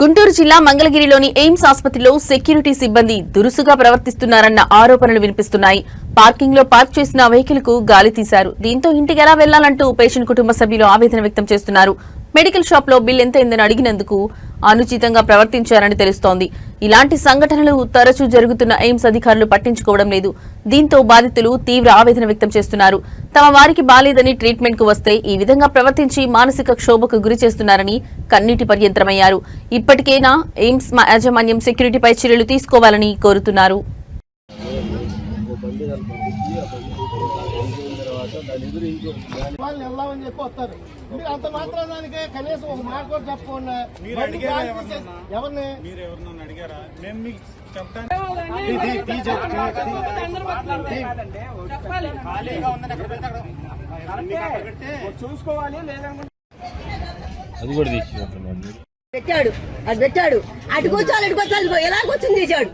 గుంటూరు జిల్లా మంగళగిరిలోని ఎయిమ్స్ ఆసుపత్రిలో సెక్యూరిటీ సిబ్బంది దురుసుగా ప్రవర్తిస్తున్నారన్న ఆరోపణలు వినిపిస్తున్నాయి. పార్కింగ్ లో పార్క్ చేసిన వెహికల్ కు గాలి తీశారు. దీంతో ఇంటికి ఎలా వెళ్లాలంటూ పేషెంట్ కుటుంబ సభ్యులు ఆవేదన వ్యక్తం చేస్తున్నారు. మెడికల్ షాప్ లో బిల్ ఎంతైందని అడిగినందుకు అనుచితంగా ప్రవర్తించారని తెలుస్తోంది. ఇలాంటి సంఘటనలు తరచూ జరుగుతున్న ఎయిమ్స్ అధికారులు పట్టించుకోవడం లేదు. దీంతో బాధితులు తీవ్ర ఆవేదన వ్యక్తం చేస్తున్నారు. తమ వారికి బాలేదని ట్రీట్మెంట్ కు వస్తే ఈ విధంగా ప్రవర్తించి మానసిక క్షోభకు గురి చేస్తున్నారని కన్నీటి పర్యంతమయ్యారు. ఇప్పటికైనా ఎయిమ్స్ యాజమాన్యం సెక్యూరిటీపై చర్యలు తీసుకోవాలని కోరుతున్నారు. అంత మాత్రం దానికి కనీసం ఒక మాట కూడా చెప్పకుండా ఎవరిని చూసుకోవాలి లేదంటే అది కూడా తీసుకుంటున్నాను. పెట్టాడు అది పెట్టాడు అటుకొచ్చాడు ఎలాగొచ్చింది చేశాడు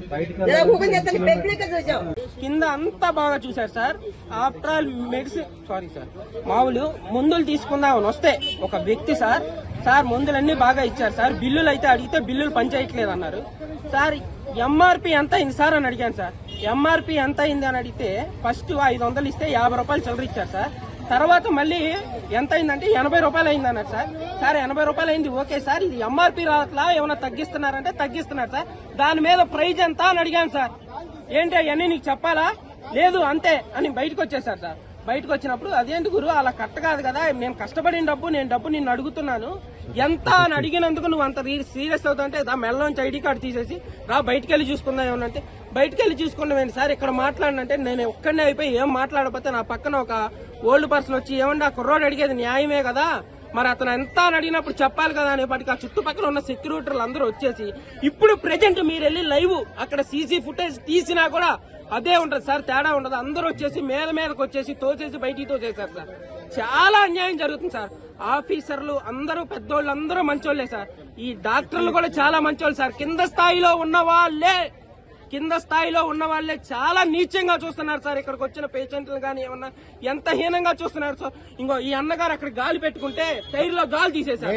ఎలా ఓపెన్ చేస్తాను పెంపులేక చూసాం కింద అంతా బాగా చూశారు sir. After all medicine sir మామూలు మందులు తీసుకుందామని వస్తే ఒక వ్యక్తి సార్ మందులన్నీ బాగా ఇచ్చారు సార్. బిల్లులు అయితే అడిగితే బిల్లులు పనిచేయట్లేదు అన్నారు సార్. ఎంఆర్పి ఎంత అయింది సార్ అని అడిగాను సార్. ఎంఆర్పి ఎంత అయింది అని అడిగితే ఫస్ట్ 500 ఇస్తే 50 రూపాయలు చిల్లర ఇచ్చారు సార్. తర్వాత మళ్ళీ ఎంత అయిందంటే 80 రూపాయలు అయింది అన్నారు సార్. 80 రూపాయలు అయింది ఓకే సార్, ఇది ఎంఆర్పి రావట్లా ఏమైనా తగ్గిస్తున్నారంటే తగ్గిస్తున్నారు సార్. దాని మీద ప్రైజ్ ఎంత అని అడిగాను సార్. ఏంటి అవన్నీ నీకు చెప్పాలా లేదు అంతే అని బయటకు వచ్చేసారు సార్. బయటకు వచ్చినప్పుడు అదేంటి గురు అలా కట్ట కాదు కదా, నేను కష్టపడిన డబ్బు నిన్ను అడుగుతున్నాను ఎంత అని అడిగినందుకు నువ్వు అంత సీరియస్ అవుతుంటే మెల్లలోంచి ఐడి కార్డు తీసేసి బయటకు వెళ్ళి చూసుకుందాం ఏమనంటే బయటకు వెళ్ళి చూసుకున్నామేంటి సార్ ఇక్కడ మాట్లాడినంటే నేను ఒక్కడనే అయిపోయి ఏం మాట్లాడకపోతే నా పక్కన ఒక ఓల్డ్ పర్సన్ వచ్చి ఏమంటే ఆ కుర్రోడు అడిగేది న్యాయమే కదా మరి అతను ఎంత అని అడిగినప్పుడు చెప్పాలి కదా అనేప్పటికీ ఆ చుట్టుపక్కల ఉన్న సెక్యూరిటీలు అందరూ వచ్చేసి ఇప్పుడు ప్రెజెంట్ మీరు వెళ్ళి లైవ్ అక్కడ సీసీ ఫుటేజ్ తీసినా కూడా అదే ఉంటది సార్, తేడా ఉండదు. అందరూ వచ్చేసి మీదకి వచ్చేసి తోసేసి బయటికి తోసేశారు సార్. చాలా అన్యాయం జరుగుతుంది సార్. ఆఫీసర్లు అందరూ పెద్దోళ్ళు అందరూ మంచోళ్లే సార్. ఈ డాక్టర్లు కూడా చాలా మంచోళ్ళు సార్. కింద స్థాయిలో ఉన్న వాళ్ళే చాలా నీచంగా చూస్తున్నారు సార్. ఇక్కడికి వచ్చిన పేషెంట్లు కానీ ఏమన్నా ఎంత హీనంగా చూస్తున్నారు సార్. ఇంకో ఈ అన్నగారు అక్కడ గాలి పెట్టుకుంటే టైర్ లో గాలి తీసేశారు.